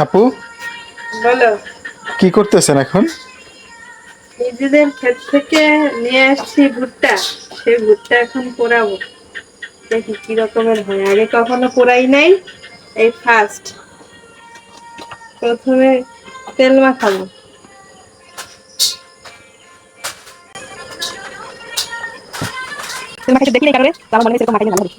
আপু, বলো। কি করতেছেন এখন? নিজেদের ক্ষেত থেকে নিয়ে আসছি ভুট্টা, সেই ভুট্টা এখন পোড়াবো। দেখি কি রকমের হয়, আগে কখনো পোড়াই নাই, এই ফার্স্ট। প্রথমে তেল মাখাবো। তেল মাখাইতে দেখি এই কারণে আমার মনে হচ্ছে এরকম মাখাইলে ভালো হবে।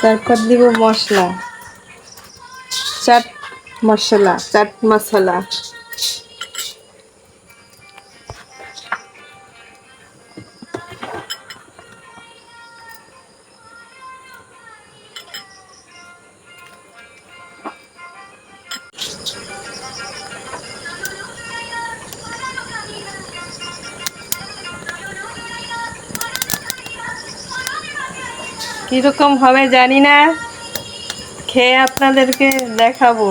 তারপর দিব মশলা, চাট মশলা, চাট মশলা। কিরকম হবে জানি না, খেয়ে আপনাদেরকে দেখাবো।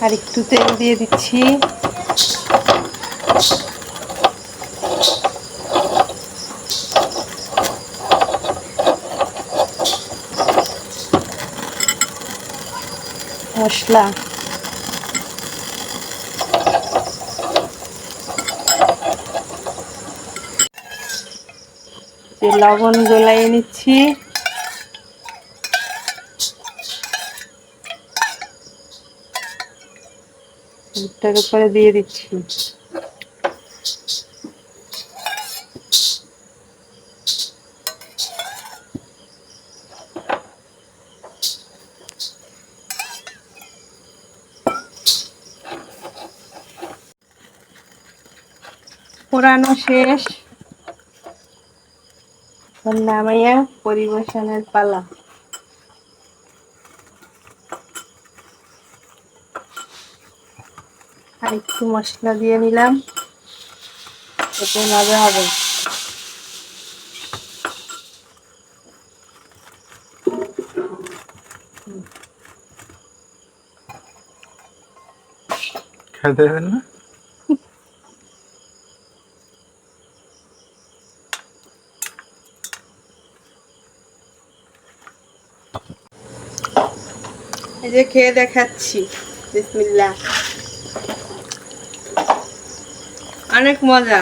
আর একটু তেল দিয়ে দিচ্ছি। মশলা, লবণ গলাইয়ে নিচ্ছি। ভুট্টার উপরে দিয়ে দিচ্ছি। পোড়ানো শেষ, নামাইয়া পরিবেশনের পালা। আর একটু মশলা দিয়ে নিলাম, এতে মজা হবে। খেতে দেবেন না? এই যে খেয়ে দেখাচ্ছি, বিসমিল্লাহ। অনেক মজা।